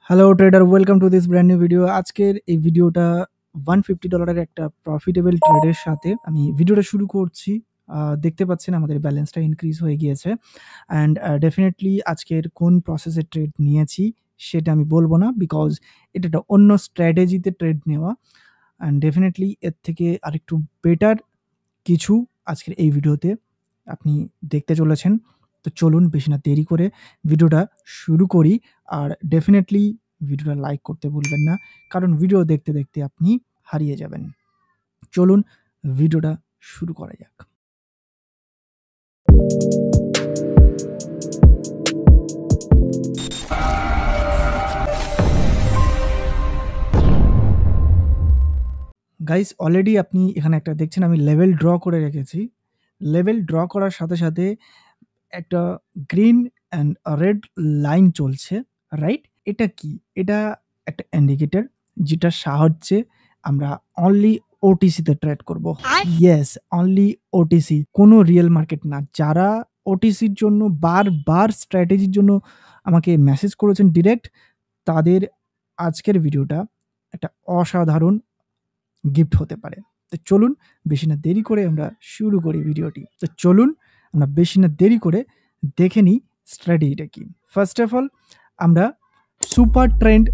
Hello trader, welcome to this brand new video. আজকের এই ভিডিওটা $150 একটা প্রফিটেবল ট্রেডের সাথে আমি ভিডিওটা শুরু করছি। দেখতে পাচ্ছেন আমাদের ব্যালেন্সটা ইনক্রিজ হয়ে গিয়েছে অ্যান্ড ডেফিনেটলি আজকের কোন প্রসেসে ট্রেড নিয়েছি সেটা আমি বলবো না, বিকজ এটা একটা অন্য স্ট্র্যাটেজিতে ট্রেড নেওয়া অ্যান্ড ডেফিনেটলি এর থেকে আরেকটু বেটার কিছু আজকের এই ভিডিওতে আপনি দেখতে চলেছেন। তো চলুন বেশি না দেরি করে ভিডিওটা শুরু করি। আর ডেফিনেটলি ভিডিওটা লাইক করতে ভুলবেন না, কারণ ভিডিও দেখতে দেখতে আপনি হারিয়ে যাবেন। চলুন ভিডিওটা শুরু করা যাক। গাইস, অলরেডি আপনি এখানে একটা দেখছেন আমি লেভেল ড্র করে রেখেছি। লেভেল ড্র করার সাথে সাথে একটা গ্রিন অ্যান্ড রেড লাইন চলছে, রাইট? এটা কি? এটা একটা ইন্ডিকেটর যেটার সাহায্যে আমরা অনলি ওটিসিতে ট্রেড করব। ইয়েস, অনলি ওটিসি, কোনো রিয়েল মার্কেট না। যারা ওটিসির জন্য বারবার স্ট্র্যাটেজির জন্য আমাকে মেসেজ করেছেন ডিরেক্ট, তাদের আজকের ভিডিওটা একটা অসাধারণ গিফট হতে পারে। তো চলুন বেশি না দেরি করে আমরা শুরু করি ভিডিওটি। তো চলুন আমরা বেশি না দেরি করে দেখে নিই স্ট্র্যাটেজিটা কি। ফার্স্ট অফ অল আমরা সুপার ট্রেন্ড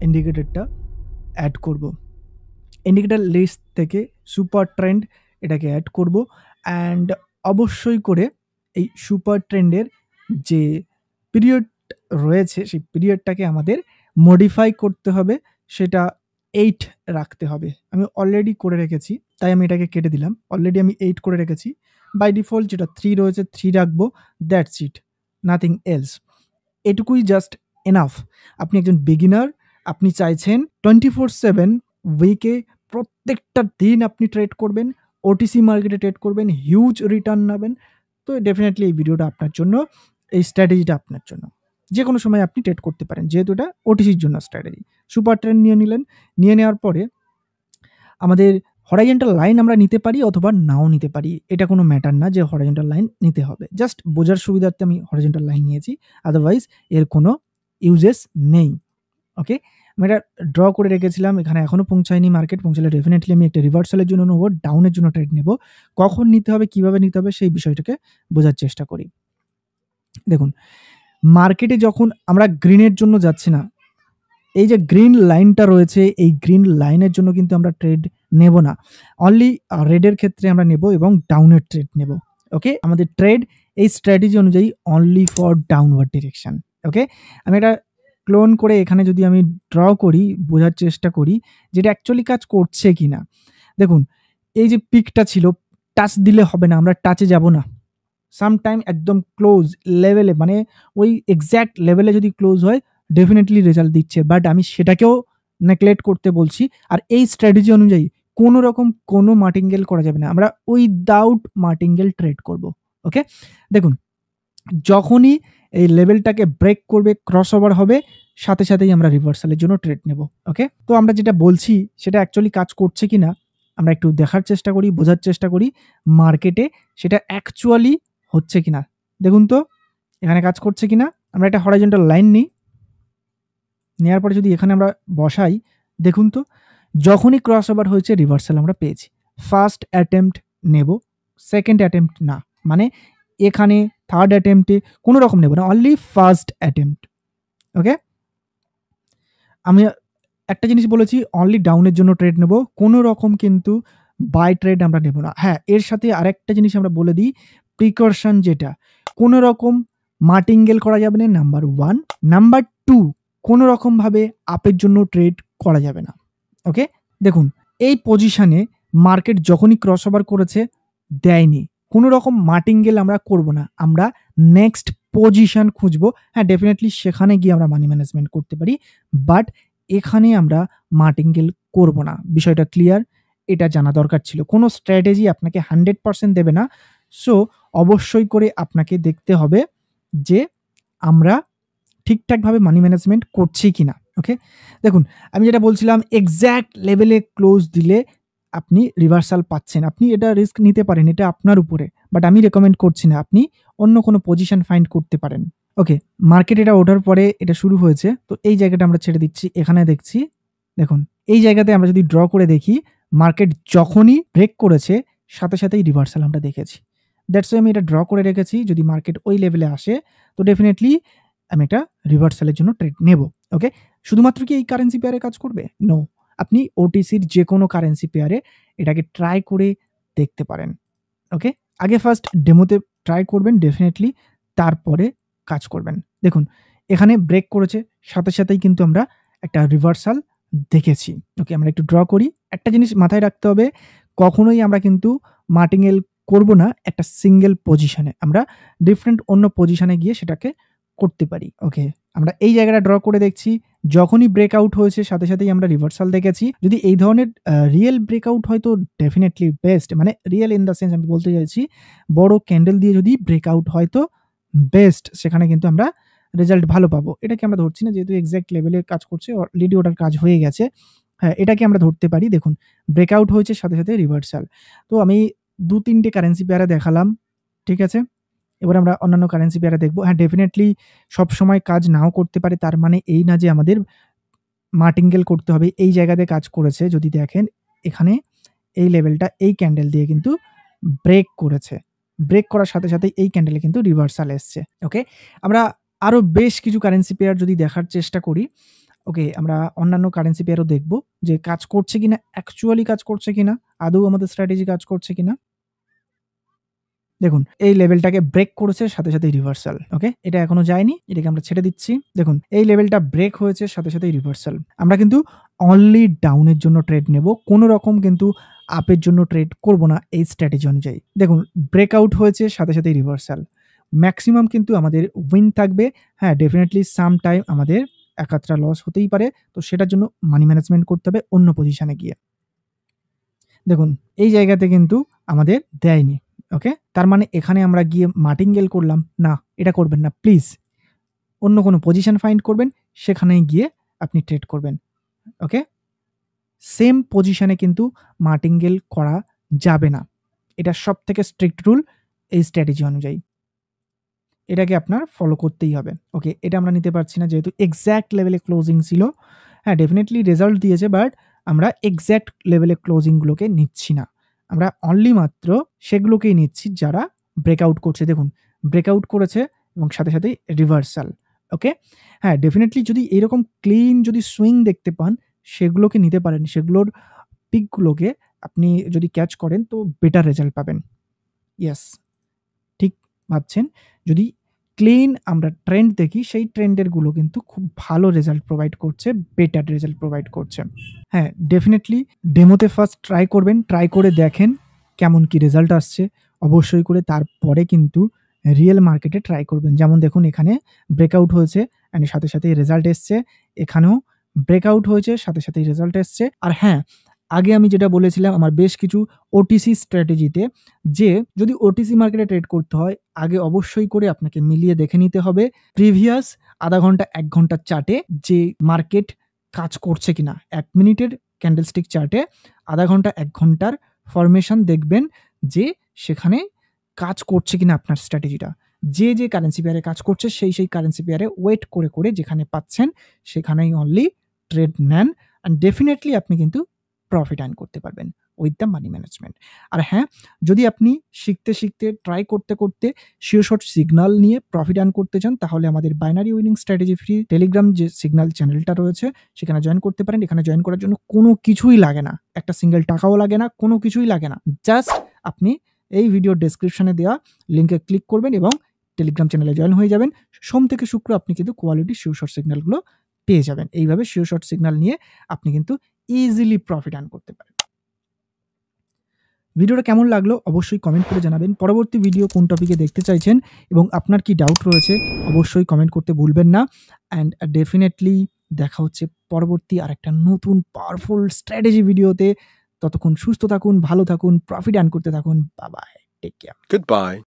ইন্ডিকেটরটা অ্যাড করব। ইন্ডিকেটর লিস্ট থেকে সুপার ট্রেন্ড এটাকে অ্যাড করব অ্যান্ড অবশ্যই করে এই সুপার ট্রেন্ডের যে পিরিয়ড রয়েছে সেই পিরিয়ডটাকে আমাদের মডিফাই করতে হবে, সেটা 8 রাখতে হবে। আমি অলরেডি করে রেখেছি, তাই আমি এটাকে কেটে দিলাম। অলরেডি আমি 8 করে রেখেছি। বাই ডিফল্ট যেটা 3 রয়েছে 3 রাখবো, দ্যাটস ইট, নাথিং এলস। এটুকুই জাস্ট এনাফ। আপনি একজন বিগিনার, আপনি চাইছেন 24/7 উইকে প্রত্যেকটা দিন আপনি ট্রেড করবেন, ওটিসি মার্কেটে ট্রেড করবেন, হিউজ রিটার্ন নেবেন, তো ডেফিনেটলি এই ভিডিওটা আপনার জন্য, এই স্ট্র্যাটেজিটা আপনার জন্য। যে কোনো সময় আপনি ট্রেড করতে পারেন, যেহেতু এটা ওটিসির জন্য স্ট্র্যাটেজি। সুপার ট্রেন্ড নিয়ে নিলেন, নিয়ে নেওয়ার পরে আমাদের হরাইজন্টাল লাইন আমরা নিতে পারি অথবা নাও নিতে পারি। এটা কোনো ম্যাটার না যে হরাইজন্টাল লাইন নিতে হবে। জাস্ট বোঝার সুবিধার্থে আমি হরাইজন্টাল লাইন নিয়েছি, আদারওয়াইজ এর কোনো ইউজেস নেই। ওকে, আমি এটা ড্র করে রেখেছিলাম। এখানে এখনও পৌঁছায়নি মার্কেট, পৌঁছালে ডেফিনেটলি আমি একটা রিভার্সালের জন্য নেবো, ডাউনের জন্য ট্রেড নেব। কখন নিতে হবে, কিভাবে নিতে হবে, সেই বিষয়টাকে বোঝার চেষ্টা করি। দেখুন, মার্কেটে যখন আমরা গ্রিনের জন্য যাচ্ছি না, এই যে গ্রিন লাইনটা রয়েছে, এই গ্রিন লাইনের জন্য কিন্তু আমরা ট্রেড নেব না, অনলি রেডের ক্ষেত্রে আমরা নেব এবং ডাউনের ট্রেড নেব। ওকে, আমাদের ট্রেড এই স্ট্র্যাটেজি অনুযায়ী অনলি ফর ডাউনওয়ার্ড ডিরেকশন। ওকে, আমি এটা ক্লোন করে এখানে যদি আমি ড্র করি, বোঝার চেষ্টা করি যেটা অ্যাকচুয়ালি কাজ করছে কি না। দেখুন, এই যে পিকটা ছিল, টাচ দিলে হবে না, আমরা টাচে যাব না। সামটাইম একদম ক্লোজ লেভেলে, মানে ওই এক্স্যাক্ট লেভেলে যদি ক্লোজ হয় ডেফিনেটলি রেজাল্ট দিচ্ছে, বাট আমি সেটাকেও নেগলেক্ট করতে বলছি। আর এই স্ট্র্যাটেজি অনুযায়ী কোনো রকম কোনো মার্টিঙ্গেল করা যাবে না, আমরা উইদাউট মার্টিঙ্গেল ট্রেড করব। ওকে, দেখুন, যখনই এই লেভেলটাকে ব্রেক করবে, ক্রস ওভার হবে, সাথে সাথেই আমরা রিভার্সালের জন্য ট্রেড নেব। ওকে, তো আমরা যেটা বলছি সেটা অ্যাকচুয়ালি কাজ করছে কি না আমরা একটু দেখার চেষ্টা করি, বোঝার চেষ্টা করি মার্কেটে সেটা অ্যাকচুয়ালি হচ্ছে কিনা। দেখুন তো এখানে কাজ করছে কিনা। আমরা একটা হরাইজন্টাল লাইন নিই, নেওয়ার পরে যদি এখানে আমরা বসাই, দেখুন তো যখনই ক্রস ওভার হয়েছে রিভার্সাল আমরা পেয়েছি। ফার্স্ট অ্যাটেম্পট নেব, সেকেন্ড অ্যাটেম্পট না, মানে এখানে থার্ড অ্যাটেম্পটে কোনো রকম নেব না, অনলি ফার্স্ট অ্যাটেম্পট। ওকে, আমি একটা জিনিস বলেছি, অনলি ডাউনের জন্য ট্রেড নেব, কোনো রকম কিন্তু বাই ট্রেড আমরা নেব না। হ্যাঁ, এর সাথে আরেকটা জিনিস আমরা বলে দিই, প্রিকশন, যেটা কোনো রকম মার্টিঙ্গেল করা যাবে না, নাম্বার 1। নাম্বার 2, কোনো রকমভাবে আপের জন্য ট্রেড করা যাবে না। ওকে, দেখুন এই পজিশনে মার্কেট যখনই ক্রস ওভার করেছে দেয়নি, কোনো রকম মার্টিঙ্গেল আমরা করব না, আমরা নেক্সট পজিশন খুঁজবো। হ্যাঁ, ডেফিনেটলি সেখানে গিয়ে আমরা মানি ম্যানেজমেন্ট করতে পারি, বাট এখানে আমরা মার্টিঙ্গেল করব না। বিষয়টা ক্লিয়ার, এটা জানা দরকার ছিল। কোনো স্ট্র্যাটেজি আপনাকে 100% দেবে না, সো অবশ্যই করে আপনাকে দেখতে হবে যে আমরা ঠিকঠাকভাবে মানি ম্যানেজমেন্ট করছি কিনা। ওকে, দেখুন আমি যেটা বলছিলাম, এক্স্যাক্ট লেভেলে ক্লোজ দিলে আপনি রিভার্সাল পাচ্ছেন, আপনি এটা রিস্ক নিতে পারেন, এটা আপনার উপরে, বাট আমি রেকমেন্ড করছি না। আপনি অন্য কোনো পজিশন ফাইন্ড করতে পারেন। ওকে, মার্কেট এটা ওঠার পরে এটা শুরু হয়েছে। তো এই জায়গাটা আমরা ছেড়ে দিচ্ছি। এখানে দেখছি, দেখুন এই জায়গাতে আমরা যদি ড্র করে দেখি, মার্কেট যখনই ব্রেক করেছে সাথে সাথেই রিভার্সাল আমরা দেখেছি। দ্যাটস ওয়াই আমি এটা ড্র করে রেখেছি। যদি মার্কেট ওই লেভেলে আসে তো ডেফিনিটলি আমি এটা রিভার্সালের জন্য ট্রেড নেব। ওকে? শুধুমাত্র কি এই কারেন্সি পেয়ারে কাজ করবে? নো। আপনি ওটিসির যেকোনো কারেন্সি পেয়ারে এটাকে ট্রাই করে দেখতে পারেন। ওকে? আগে ফার্স্ট ডেমোতে ট্রাই করবেন ডেফিনিটলি, তারপরে কাজ করবেন। দেখুন এখানে ব্রেক করেছে, সাথে সাথেই কিন্তু আমরা একটা রিভার্সাল দেখেছি। ওকে, আমরা একটু ড্র করি। একটা জিনিস মাথায় রাখতে হবে, কখনোই আমরা কিন্তু মার্টিঙ্গেল করব না একটা সিঙ্গেল পজিশনে। আমরা ডিফারেন্ট অন্য পজিশনে গিয়ে সেটাকে করতে পারি। ওকে, আমরা এই জায়গাটা ড্র করে দেখছি। যখনই ব্রেকআউট হয়েছে সাথে সাথেই আমরা রিভার্সাল দেখেছি। যদি এই ধরনের রিয়েল ব্রেকআউট হয় তো ডেফিনিটলি বেস্ট। মানে রিয়েল ইন দ্য সেন্স আমি বলতে চাইছি, বড় ক্যান্ডেল দিয়ে যদি ব্রেকআউট হয় তো বেস্ট। সেখানে কিন্তু আমরা রেজাল্ট ভালো পাবো। এটাকে আমরা ধরছি না, যেহেতু এক্সাক্ট লেভেলে কাজ করছে, অলরেডি ওটার কাজ হয়ে গেছে। হ্যাঁ, এটাকে আমরা ধরতে পারি। দেখুন ব্রেকআউট হয়েছে সাথে সাথে রিভার্সাল। তো আমি ২-৩ টে কারেন্সি পেয়ারে দেখালাম। ঠিক আছে? এবার আমরা অন্যান্য কারেন্সি পেয়ারে দেখব। হ্যাঁ, ডেফিনিটলি সবসময় কাজ নাও করতে পারে। তার মানে এই না যে আমাদের মার্টিঙ্গেল করতে হবে। এই জায়গাতে কাজ করেছে। যদি দেখেন এখানে এই লেভেলটা এই ক্যান্ডেল দিয়ে কিন্তু ব্রেক করেছে। ব্রেক করার সাথে সাথেই এই ক্যান্ডেলে কিন্তু রিভার্সাল এসছে। ওকে? আমরা আরো বেশ কিছু কারেন্সি পেয়ার যদি দেখার চেষ্টা করি, ওকে, আমরা অন্যান্য কারেন্সি পেয়ারও দেখব যে কাজ করছে কিনা, অ্যাকচুয়ালি কাজ করছে কিনা, আদৌ আমাদের স্ট্র্যাটেজি কাজ করছে কিনা। দেখুন এই লেভেলটাকে ব্রেক করেছে সাথে সাথেই রিভার্সাল। ওকে? এটা এখনো যায়নি। এটাকে আমরা ছেড়ে দিচ্ছি। দেখুন এই লেভেলটা ব্রেক হয়েছে সাথে সাথেই রিভার্সাল। আমরা কিন্তু অনলি ডাউনের জন্য ট্রেড নেব। কোন রকম কিন্তু আপের জন্য ট্রেড করব না এই স্ট্র্যাটেজি অনুযায়ী। দেখুন ব্রেকআউট হয়েছে সাথে সাথেই রিভার্সাল। ম্যাক্সিমাম কিন্তু আমাদের উইন থাকবে। হ্যাঁ, ডেফিনিটলি সাম টাইম আমাদের একাত্রা লস হতেই পারে। তো সেটার জন্য মানি ম্যানেজমেন্ট করতে হবে অন্য পজিশনে গিয়ে। দেখুন এই জায়গাতে কিন্তু আমাদের দেয়নি। ওকে? তার মানে এখানে আমরা গিয়ে মার্টিঙ্গেল করলাম। না, এটা করবেন না প্লিজ। অন্য কোনো পজিশন ফাইন্ড করবেন, সেখানেই গিয়ে আপনি ট্রেড করবেন। ওকে? সেম পজিশনে কিন্তু মার্টিঙ্গেল করা যাবে না। এটা সবথেকে স্ট্রিক্ট রুল এই স্ট্র্যাটেজি অনুযায়ী। এটাকে আপনার ফলো করতেই হবে। ওকে, এটা আমরা নিতে পারছি না যেহেতু এক্সাক্ট লেভেলে ক্লোজিং ছিল। হ্যাঁ, ডেফিনিটলি রেজাল্ট দিয়েছে, বাট আমরা এক্সাক্ট লেভেলে ক্লোজিং গুলোকে নিচ্ছি না। আমরা অনলি মাত্র সেগুলোকেই নিচ্ছি যারা ব্রেকআউট করছে। দেখুন ব্রেকআউট করেছে এবং সাথে সাথেই রিভার্সাল। ওকে? হ্যাঁ, ডেফিনিটলি যদি এরকম ক্লিন যদি সুইং দেখতে পান সেগুলোকে নিতে পারেন। সেগুলোর পিকগুলোকে আপনি যদি ক্যাচ করেন তো বেটার রেজাল্ট পাবেন। ইয়েস। ঠিক ভাবছেন। যদি ক্লিন আমরা ট্রেন্ড দেখি, সেই ট্রেন্ডের গুলো কিন্তু খুব ভালো রেজাল্ট প্রোভাইড করছে, বেটার রেজাল্ট প্রোভাইড করছে। হ্যাঁ, ডেফিনিটলি ডেমোতে ফার্স্ট ট্রাই করবেন। ট্রাই করে দেখেন কেমন কি রেজাল্ট আসছে। অবশ্যই করে তারপরে কিন্তু রিয়েল মার্কেটে ট্রাই করবেন। যেমন দেখুন এখানে ব্রেকআউট হয়েছে অ্যান্ড সাথে সাথেই রেজাল্ট এসছে। এখানেও ব্রেকআউট হয়েছে, সাথে সাথেই রেজাল্ট এসছে। আর হ্যাঁ, আগে আমি যেটা বলেছিলাম আমার বেশ কিছু ওটিসি স্ট্র্যাটেজিতে, যে যদি ওটিসি মার্কেটে ট্রেড করতে হয় আগে অবশ্যই করে আপনাকে মিলিয়ে দেখে নিতে হবে প্রিভিয়াস আধা ঘন্টা ১ ঘন্টার চার্টে যে মার্কেট কাজ করছে কিনা। ১ মিনিটের ক্যান্ডেলস্টিক চার্টে আধা ঘন্টা ১ ঘন্টার ফরমেশন দেখবেন যে সেখানে কাজ করছে কিনা আপনার স্ট্র্যাটেজিটা। যে কারেন্সি পেয়ারে কাজ করছে সেই কারেন্সি পেয়ারে ওয়েট করে যেখানে পাচ্ছেন সেখানেই অনলি ট্রেড নেন অ্যান্ড ডেফিনিটলি আপনি কিন্তু প্রফিট আর্ন করতে পারবেন উইথ দ্য মানি ম্যানেজমেন্ট। আর হ্যাঁ, যদি আপনি শিখতে ট্রাই করতে শিওর শট সিগনাল নিয়ে প্রফিট আর্ন করতে চান তাহলে আমাদের binary winning strategy free Telegram যে সিগনাল চ্যানেলটা রয়েছে সেখানে জয়েন করতে পারেন। এখানে জয়েন করার জন্য কোনো কিছুই লাগে না। একটা সিঙ্গেল টাকাও লাগে না, কোনো কিছুই লাগে না। জাস্ট আপনি এই ভিডিওর ডেসক্রিপশনে দেওয়া লিঙ্কে ক্লিক করবেন এবং টেলিগ্রাম চ্যানেলে জয়েন হয়ে যাবেন। সোম থেকে শুক্র আপনি কিন্তু কোয়ালিটি শিওর শট সিগনালগুলো পেয়ে যাবেন। এইভাবে শিওর শট সিগনাল নিয়ে আপনি কিন্তু ইজিলি প্রফিট আর্ন করতে পারেন। ভিডিওটা কেমন লাগলো অবশ্যই কমেন্ট করে জানাবেন। পরবর্তী ভিডিও কোন টপিকে দেখতে চাইছেন এবং আপনার কি ডাউট রয়েছে অবশ্যই কমেন্ট করতে ভুলবেন না। অ্যান্ড ডেফিনেটলি দেখা হচ্ছে পরবর্তী আরেকটা নতুন পাওয়ারফুল স্ট্র্যাটেজি ভিডিওতে। ততক্ষণ সুস্থ থাকুন, ভালো থাকুন, প্রফিট আর্ন করতে থাকুন। Bye bye. Take care. Goodbye.